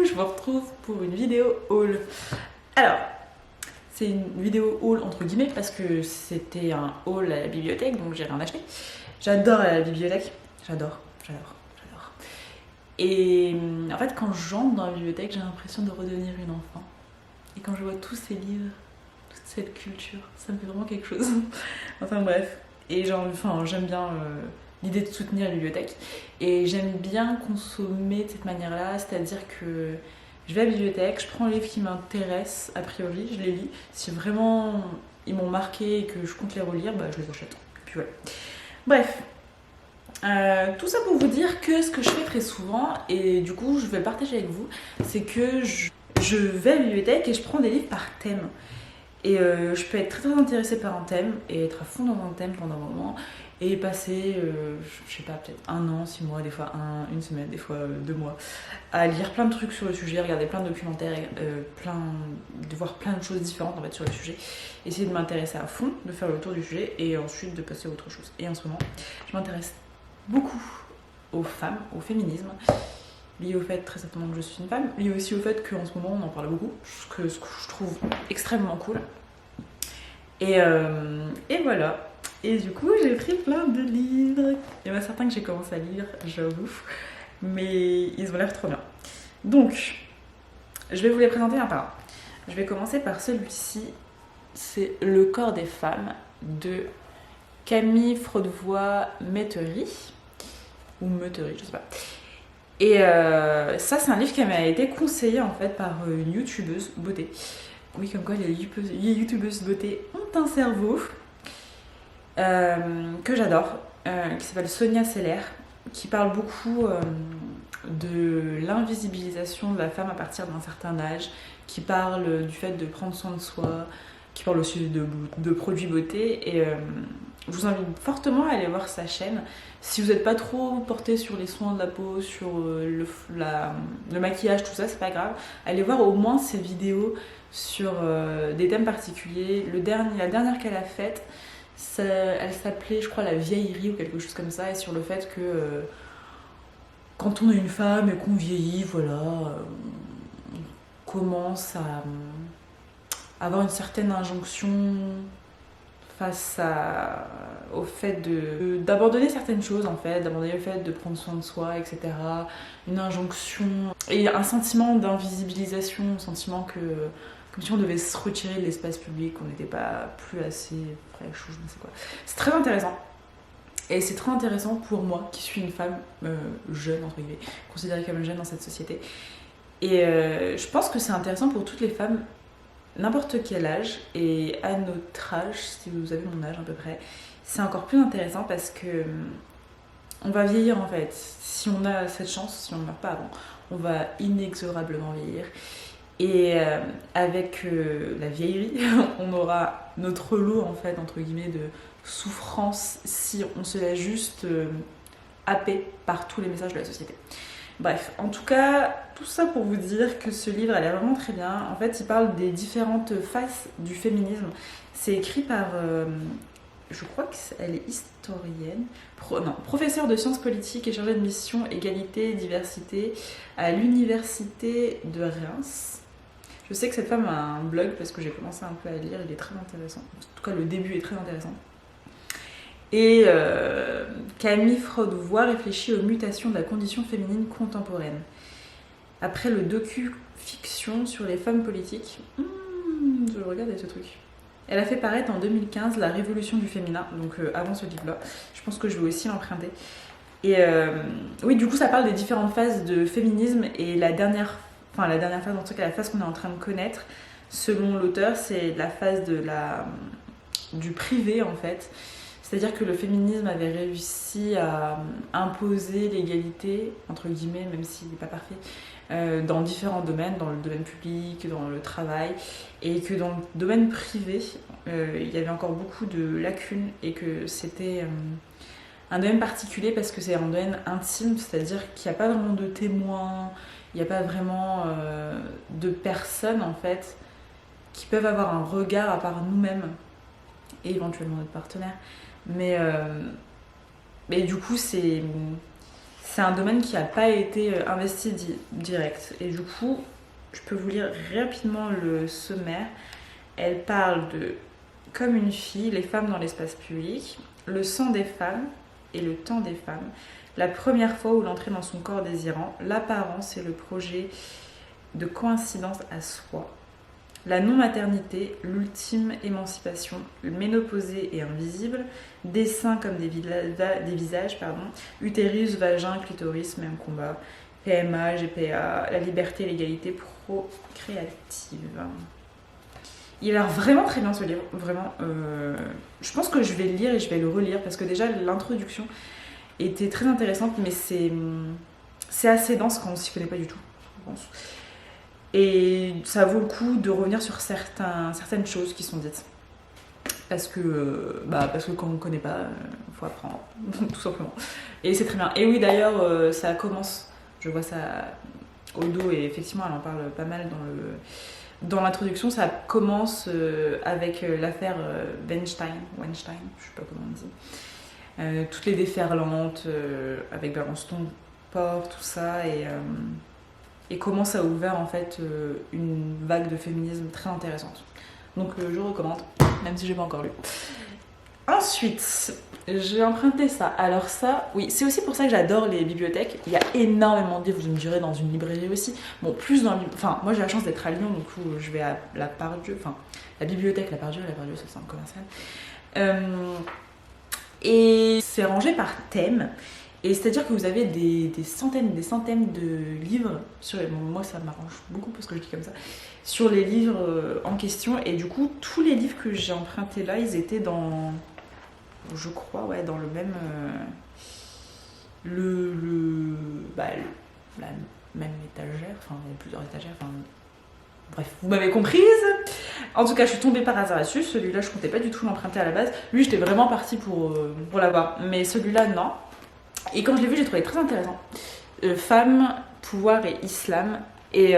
je vous retrouve pour une vidéo haul. Alors, c'est une vidéo haul entre guillemets parce que c'était un haul à la bibliothèque, donc j'ai rien acheté. J'adore aller à la bibliothèque, j'adore. Et en fait, quand j'entre dans la bibliothèque, j'ai l'impression de redevenir une enfant. Et quand je vois tous ces livres, toute cette culture, ça me fait vraiment quelque chose. Enfin bref. Et j'aime bien l'idée de soutenir la bibliothèque. Et j'aime bien consommer de cette manière-là, c'est-à-dire que je vais à la bibliothèque, je prends les livres qui m'intéressent, a priori, je les lis. Si vraiment ils m'ont marqué et que je compte les relire, bah, je les achète. Puis voilà. Bref. Tout ça pour vous dire que ce que je fais très souvent, et du coup je vais le partager avec vous, c'est que je vais à la bibliothèque et je prends des livres par thème. Et je peux être très intéressée par un thème et être à fond dans un thème pendant un moment et passer, je sais pas, peut-être 1 an, 6 mois, des fois une semaine, des fois 2 mois, à lire plein de trucs sur le sujet, regarder plein de documentaires, de voir plein de choses différentes en fait sur le sujet, essayer de m'intéresser à fond, de faire le tour du sujet et ensuite de passer à autre chose. Et en ce moment, je m'intéresse beaucoup aux femmes, au féminisme, lié au fait très certainement que je suis une femme, lié aussi au fait qu'en ce moment on en parle beaucoup, ce que je trouve extrêmement cool. Et voilà. Et du coup j'ai pris plein de livres. Il y en a certains que j'ai commencé à lire, j'avoue, mais ils ont l'air trop bien. Donc, je vais vous les présenter un par un. Je vais commencer par celui-ci, c'est Le corps des femmes de Camille Fraudevoie-Mettery, ou Mettery, je sais pas. Et ça, c'est un livre qui m'a été conseillé en fait par une youtubeuse beauté. Oui, comme quoi les youtubeuses beauté ont un cerveau que j'adore, qui s'appelle Sonia Seller, qui parle beaucoup de l'invisibilisation de la femme à partir d'un certain âge, qui parle du fait de prendre soin de soi, qui parle aussi de produits beauté. Et je vous invite fortement à aller voir sa chaîne. Si vous n'êtes pas trop porté sur les soins de la peau, sur le maquillage, tout ça, c'est pas grave. Allez voir au moins ses vidéos sur des thèmes particuliers. La dernière qu'elle a faite, elle s'appelait, je crois, La vieillerie ou quelque chose comme ça, et sur le fait que quand on est une femme et qu'on vieillit, voilà, on commence à avoir une certaine injonction face au fait d'abandonner certaines choses en fait, d'abandonner le fait de prendre soin de soi, etc. Une injonction et un sentiment d'invisibilisation, un sentiment que comme si on devait se retirer de l'espace public, qu'on n'était pas plus assez fraîche ou je ne sais quoi. C'est très intéressant. Et c'est très intéressant pour moi, qui suis une femme jeune, entre guillemets, considérée comme jeune dans cette société. Et je pense que c'est intéressant pour toutes les femmes, n'importe quel âge, et à notre âge, si vous avez mon âge à peu près, c'est encore plus intéressant parce que on va vieillir en fait. Si on a cette chance, si on ne meurt pas avant, on va inexorablement vieillir. Et avec la vieillerie, on aura notre lot en fait, entre guillemets, de souffrance si on se laisse juste happer par tous les messages de la société. Bref, en tout cas, tout ça pour vous dire que ce livre, elle est vraiment très bien. En fait, il parle des différentes faces du féminisme. C'est écrit par, je crois qu'elle est historienne, professeure de sciences politiques et chargée de mission égalité, diversité à l'université de Reims. Je sais que cette femme a un blog parce que j'ai commencé un peu à lire, il est très intéressant. En tout cas, le début est très intéressant. Et Camille Fraudevoie réfléchit aux mutations de la condition féminine contemporaine. Après le docu-fiction sur les femmes politiques, je regardais ce truc. Elle a fait paraître en 2015 La Révolution du féminin, donc avant ce livre-là. Je pense que je vais aussi l'emprunter. Et oui, du coup, ça parle des différentes phases de féminisme et la dernière phase, en tout cas la phase qu'on est en train de connaître, selon l'auteur, c'est la phase du privé en fait. C'est-à-dire que le féminisme avait réussi à imposer l'égalité, entre guillemets, même s'il n'est pas parfait, dans différents domaines, dans le domaine public, dans le travail, et que dans le domaine privé, il y avait encore beaucoup de lacunes, et que c'était un domaine particulier parce que c'est un domaine intime, c'est-à-dire qu'il n'y a pas vraiment de témoins, il n'y a pas vraiment de personnes, en fait, qui peuvent avoir un regard à part nous-mêmes, et éventuellement notre partenaire. Mais du coup, c'est c'est un domaine qui n'a pas été investi direct. Et du coup, je peux vous lire rapidement le sommaire. Elle parle de Comme une fille, les femmes dans l'espace public, le sang des femmes et le temps des femmes, la première fois où l'entrée dans son corps désirant, l'apparence et le projet de coïncidence à soi, la non-maternité, l'ultime émancipation, le ménopausé et invisible, des seins comme des visages, utérus, vagin, clitoris, même combat, PMA, GPA, la liberté et l'égalité procréative. Il a l'air vraiment très bien ce livre, vraiment. Je pense que je vais le lire et je vais le relire parce que déjà l'introduction était très intéressante, mais c'est assez dense quand on s'y connaît pas du tout, je pense. Et ça vaut le coup de revenir sur certaines choses qui sont dites. Parce que quand on ne connaît pas, il faut apprendre, tout simplement. Et c'est très bien. Et oui, d'ailleurs, ça commence, je vois ça au dos, et effectivement, elle en parle pas mal dans l'introduction. Ça commence avec l'affaire Weinstein, je sais pas comment on dit. Toutes les déferlantes avec Berenstain Port, tout ça, et comment ça a ouvert en fait une vague de féminisme très intéressante. Donc je recommande, même si je n'ai pas encore lu. Ensuite, j'ai emprunté ça. Alors ça, oui, c'est aussi pour ça que j'adore les bibliothèques. Il y a énormément de livres, vous me direz, dans une librairie aussi. Bon, plus dans le... Enfin, moi j'ai la chance d'être à Lyon, du coup je vais à la Part-Dieu, enfin, la bibliothèque, la Part-Dieu, c'est le centre commercial. Et c'est rangé par thème. Et c'est-à-dire que vous avez des centaines de livres, moi ça m'arrange beaucoup parce que je dis comme ça, sur les livres en question. Et du coup, tous les livres que j'ai empruntés là, ils étaient dans, je crois, ouais, dans le même... la même étagère, enfin il y a plusieurs étagères, enfin... Bref, vous m'avez comprise. En tout cas, je suis tombée par hasard dessus. Celui-là, je comptais pas du tout l'emprunter à la base. Lui, j'étais vraiment partie pour l'avoir. Mais celui-là, non. Et quand je l'ai vu, j'ai trouvé très intéressant. Femmes, pouvoir et islam. Et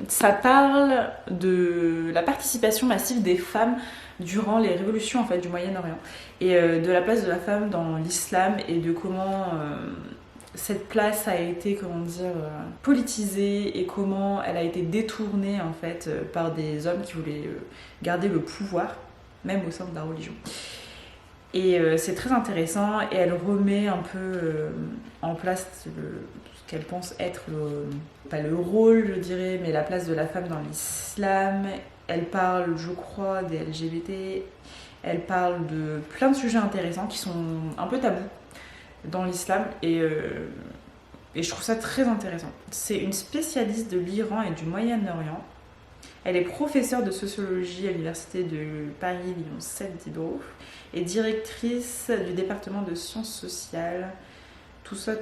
ça parle de la participation massive des femmes durant les révolutions en fait, du Moyen-Orient. Et de la place de la femme dans l'islam et de comment cette place a été, politisée et comment elle a été détournée en fait par des hommes qui voulaient garder le pouvoir, même au sein de la religion. Et c'est très intéressant et elle remet un peu en place ce qu'elle pense être pas le rôle, je dirais, mais la place de la femme dans l'islam. Elle parle, je crois, des LGBT. Elle parle de plein de sujets intéressants qui sont un peu tabous dans l'islam et je trouve ça très intéressant. C'est une spécialiste de l'Iran et du Moyen-Orient. Elle est professeure de sociologie à l'université de Paris Lyon 7 Diderot et directrice du département de sciences sociales. Tout ça.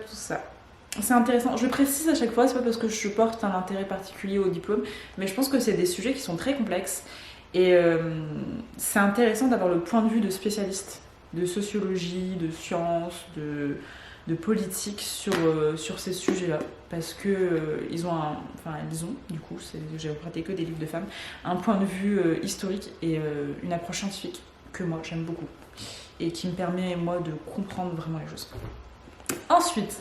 C'est intéressant. Je le précise à chaque fois, c'est pas parce que je porte un intérêt particulier au diplôme, mais je pense que c'est des sujets qui sont très complexes et c'est intéressant d'avoir le point de vue de spécialistes de sociologie, de sciences, de politique sur ces sujets-là. Parce que ils ont, du coup, j'ai emprunté que des livres de femmes, un point de vue historique et une approche scientifique que moi j'aime beaucoup et qui me permet moi de comprendre vraiment les choses. Ensuite,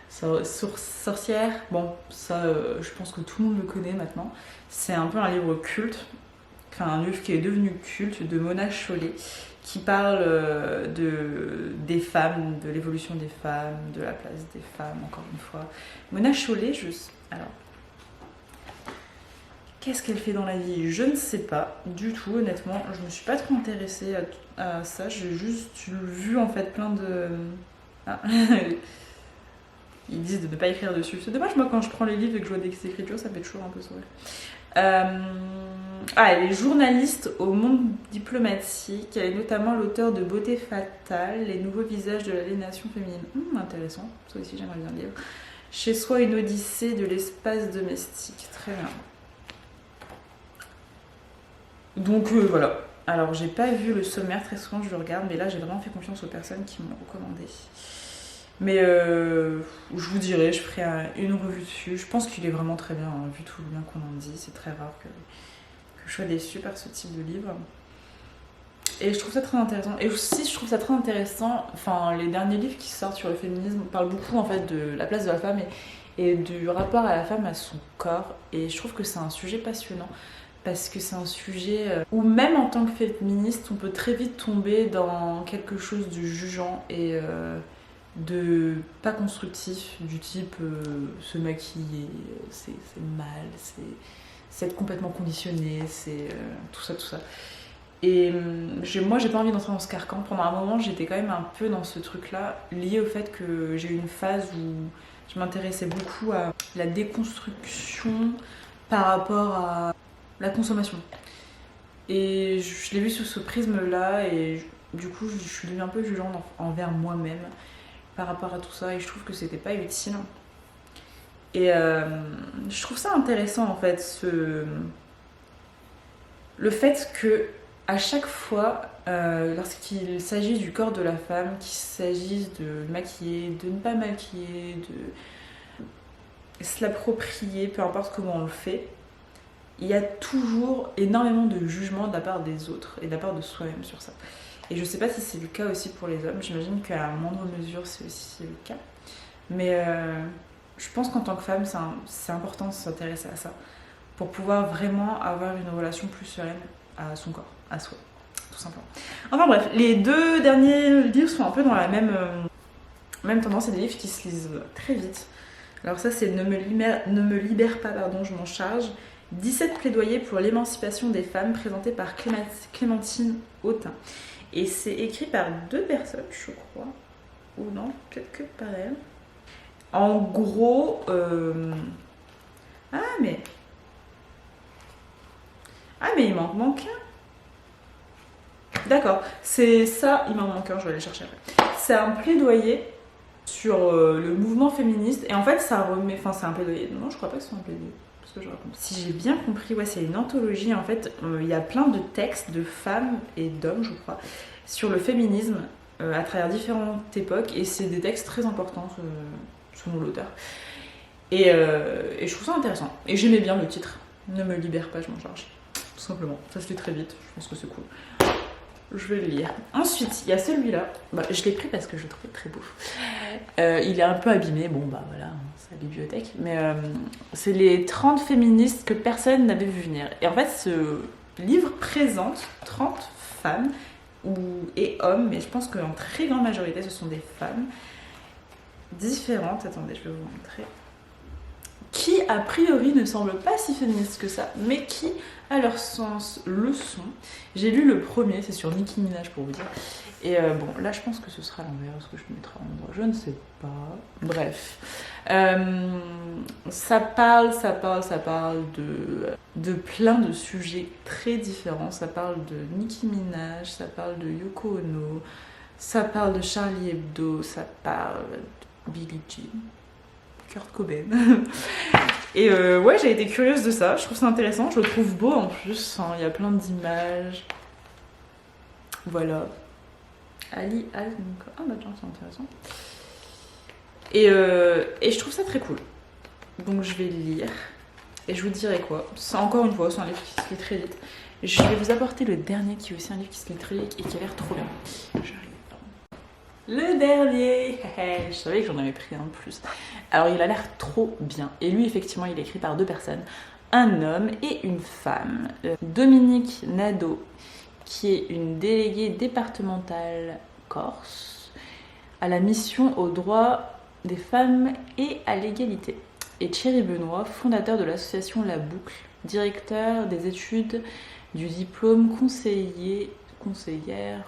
Sorcière, bon, ça je pense que tout le monde le connaît maintenant. C'est un peu un livre culte, un livre qui est devenu culte de Mona Chollet, qui parle des femmes, de l'évolution des femmes, de la place des femmes, encore une fois. Mona Chollet, alors, qu'est-ce qu'elle fait dans la vie? Je ne sais pas du tout, honnêtement. Je me suis pas trop intéressée à ça. J'ai juste vu en fait plein de... Ah. Ils disent de ne pas écrire dessus. C'est dommage, moi, quand je prends les livres et que je vois des écritures, ça fait toujours un peu sourire. Elle est journaliste au Monde diplomatique. Elle est notamment l'auteur de Beauté fatale, les nouveaux visages de l'aliénation féminine. Intéressant, ça aussi j'aimerais bien le lire. Chez soi, une odyssée de l'espace domestique. Très bien. Donc voilà. Alors j'ai pas vu le sommaire, très souvent je le regarde, mais là j'ai vraiment fait confiance aux personnes qui m'ont recommandé. Mais je vous dirai, je ferai une revue dessus. Je pense qu'il est vraiment très bien, hein, vu tout le bien qu'on en dit. C'est très rare que je sois déçue par ce type de livre. Et je trouve ça très intéressant. Et aussi, je trouve ça très intéressant, enfin, les derniers livres qui sortent sur le féminisme parlent beaucoup en fait de la place de la femme et du rapport à la femme, à son corps. Et je trouve que c'est un sujet passionnant. Parce que c'est un sujet où même en tant que féministe, on peut très vite tomber dans quelque chose de jugeant et de pas constructif, du type se maquiller, c'est mal, c'est être complètement conditionné, c'est tout ça, tout ça. Et moi, j'ai pas envie d'entrer dans ce carcan. Pendant un moment, j'étais quand même un peu dans ce truc-là, lié au fait que j'ai eu une phase où je m'intéressais beaucoup à la déconstruction par rapport à la consommation. Et je l'ai vu sous ce prisme-là, et du coup, je suis devenue un peu jugeante envers moi-même par rapport à tout ça, et je trouve que c'était pas utile. Et je trouve ça intéressant en fait, le fait que à chaque fois, lorsqu'il s'agit du corps de la femme, qu'il s'agisse de maquiller, de ne pas maquiller, de se l'approprier, peu importe comment on le fait, il y a toujours énormément de jugement de la part des autres et de la part de soi-même sur ça. Et je sais pas si c'est le cas aussi pour les hommes, j'imagine qu'à moindre mesure c'est aussi le cas. Mais je pense qu'en tant que femme, c'est important de s'intéresser à ça pour pouvoir vraiment avoir une relation plus sereine à son corps, à soi, tout simplement. Enfin bref, les deux derniers livres sont un peu dans la même tendance, c'est des livres qui se lisent très vite. Alors ça c'est Ne me libère pas, pardon, je m'en charge. 17 plaidoyers pour l'émancipation des femmes, présentés par Clémentine Autain. Et c'est écrit par 2 personnes, je crois. Ou non, peut-être que par elle. En gros... Ah mais il m'en manque un. D'accord, c'est ça, il m'en manque un, je vais aller chercher après. C'est un plaidoyer sur le mouvement féministe. Et en fait, ça remet... Enfin, c'est un plaidoyer. Non, je crois pas que c'est un plaidoyer. Que je raconte. Si j'ai bien compris, ouais, c'est une anthologie en fait. Il y a plein de textes de femmes et d'hommes, je crois, sur le féminisme à travers différentes époques, et c'est des textes très importants selon l'auteur. Et je trouve ça intéressant. Et j'aimais bien le titre, Ne me libère pas, je m'en charge. Tout simplement. Ça se lit très vite, je pense que c'est cool. Je vais le lire. Ensuite, il y a celui-là. Bah, je l'ai pris parce que je le trouvais très beau. Il est un peu abîmé, bon bah voilà, c'est la bibliothèque. Mais c'est les 30 féministes que personne n'avait vu venir. Et en fait, ce livre présente 30 femmes et hommes, mais je pense qu'en très grande majorité, ce sont des femmes différentes. Attendez, je vais vous montrer. Qui, a priori, ne semblent pas si féministes que ça, mais qui, à leur sens, le sont. J'ai lu le premier, c'est sur Nicki Minaj pour vous dire. Et bon, là je pense que ce sera à l'envers, est-ce que je mettrai à l'endroit, je ne sais pas. Bref. Ça parle de plein de sujets très différents. Ça parle de Nicki Minaj, ça parle de Yoko Ono, ça parle de Charlie Hebdo, ça parle de Billie Jean, Kurt Cobain. Et ouais, j'ai été curieuse de ça, je trouve ça intéressant, je le trouve beau en plus, hein. Il y a plein d'images. Voilà. Ali Al, ah bah tiens, c'est intéressant. Et je trouve ça très cool. Donc je vais le lire. Et je vous dirai quoi. C'est encore une fois, c'est un livre qui se lit très vite. Je vais vous apporter le dernier qui est aussi un livre qui se lit très vite et qui a l'air trop bien. J'arrive. Le dernier, je savais que j'en avais pris un de plus. Alors il a l'air trop bien. Et lui effectivement il est écrit par 2 personnes, un homme et une femme. Dominique Nadeau, qui est une déléguée départementale corse à la mission aux droits des femmes et à l'égalité. Et Thierry Benoît, fondateur de l'association La Boucle, directeur des études du diplôme conseillère,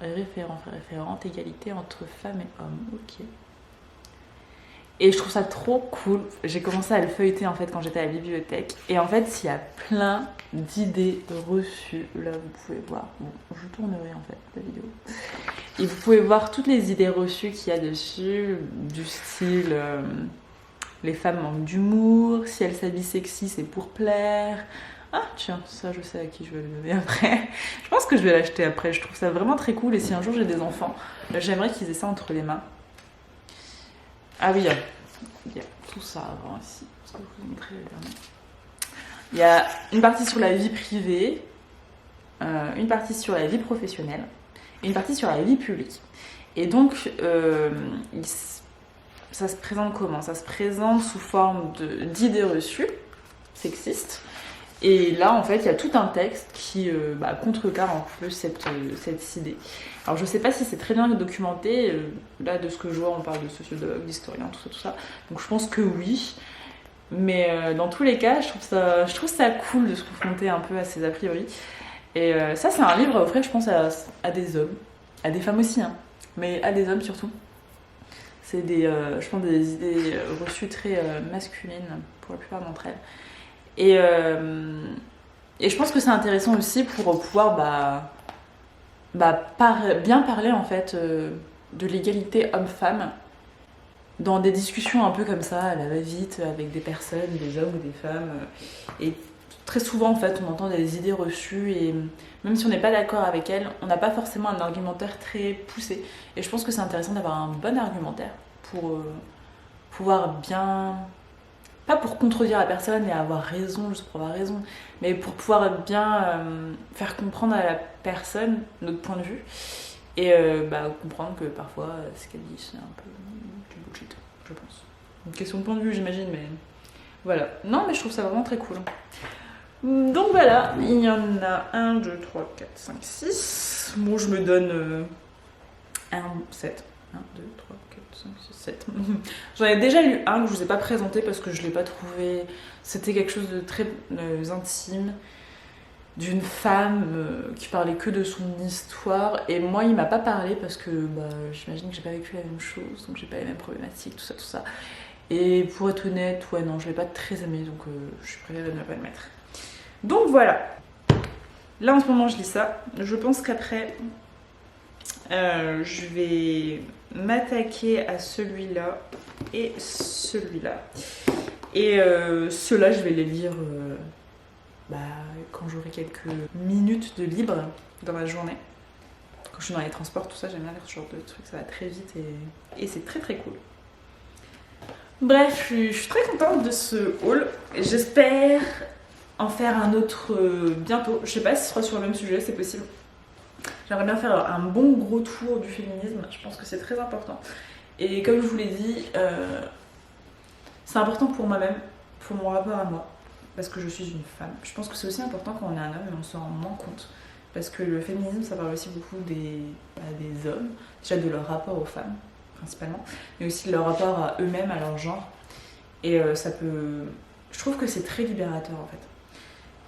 référente égalité entre femmes et hommes. Ok. Et je trouve ça trop cool. J'ai commencé à le feuilleter en fait quand j'étais à la bibliothèque. Et en fait, il y a plein d'idées reçues. Là, vous pouvez voir. Bon, je tournerai en fait la vidéo. Et vous pouvez voir toutes les idées reçues qu'il y a dessus, du style les femmes manquent d'humour, si elles s'habillent sexy, c'est pour plaire. Ah tiens, ça je sais à qui je vais le donner après. Je pense que je vais l'acheter après. Je trouve ça vraiment très cool. Et si un jour j'ai des enfants, j'aimerais qu'ils aient ça entre les mains. Ah oui, il y a tout ça avant ici. Est-ce que je vous montrer le dernier ? Il y a une partie sur la vie privée. une partie sur la vie professionnelle et une partie sur la vie publique. Et donc, ça se présente comment? Ça se présente sous forme d'idées reçues sexistes. Et là, en fait, il y a tout un texte qui contrecarre un peu cette idée. Alors, je sais pas si c'est très bien documenté. Là, de ce que je vois, on parle de sociologue, d'historien, tout ça. Donc, je pense que oui. Mais dans tous les cas, je trouve ça cool de se confronter un peu à ces a priori. Et ça, c'est un livre à offrir, je pense, à des hommes, à des femmes aussi, hein, mais à des hommes surtout. C'est je pense, des idées reçues très masculines pour la plupart d'entre elles. Et je pense que c'est intéressant aussi pour pouvoir bien parler en fait de l'égalité homme-femme dans des discussions un peu comme ça, à la va-vite, avec des personnes, des hommes ou des femmes. Et très souvent, en fait, on entend des idées reçues et même si on n'est pas d'accord avec elles, on n'a pas forcément un argumentaire très poussé. Et je pense que c'est intéressant d'avoir un bon argumentaire pour pouvoir bien... Pas pour contredire la personne et avoir raison juste pour avoir raison, mais pour pouvoir bien faire comprendre à la personne notre point de vue et comprendre que parfois ce qu'elle dit c'est un peu du bullshit, je pense. Une question de point de vue, j'imagine, mais voilà. Non, mais je trouve ça vraiment très cool. Donc voilà, il y en a 1, 2, 3, 4, 5, 6. Bon, je me donne 7. 1, 2, 3, 4, 5, 6, 7. J'en ai déjà lu un que je vous ai pas présenté parce que je l'ai pas trouvé. C'était quelque chose de très intime, d'une femme qui parlait que de son histoire. Et moi, il m'a pas parlé parce que j'imagine que j'ai pas vécu la même chose, donc j'ai pas les mêmes problématiques, tout ça. Et pour être honnête, ouais, non, je l'ai pas très aimé, donc je préfère ne pas le mettre. Donc voilà. Là, en ce moment, je lis ça. Je pense qu'après, je vais m'attaquer à celui-là et celui-là. Et ceux-là, je vais les lire quand j'aurai quelques minutes de libre dans ma journée. Quand je suis dans les transports, tout ça, j'aime bien lire ce genre de trucs, ça va très vite et c'est très très cool. Bref, je suis très contente de ce haul. J'espère en faire un autre bientôt. Je sais pas si ce sera sur le même sujet, c'est possible. J'aimerais bien faire un bon gros tour du féminisme, je pense que c'est très important. Et comme je vous l'ai dit, c'est important pour moi-même, pour mon rapport à moi, parce que je suis une femme. Je pense que c'est aussi important quand on est un homme et on se rend moins compte. Parce que le féminisme, ça parle aussi beaucoup des hommes, déjà de leur rapport aux femmes, principalement, mais aussi de leur rapport à eux-mêmes, à leur genre. Et je trouve que c'est très libérateur en fait.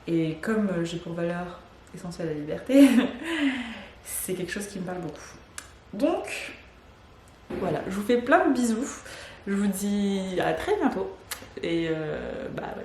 Et comme j'ai pour valeur essentielle la liberté, c'est quelque chose qui me parle beaucoup. Donc, voilà, je vous fais plein de bisous. Je vous dis à très bientôt. Et voilà.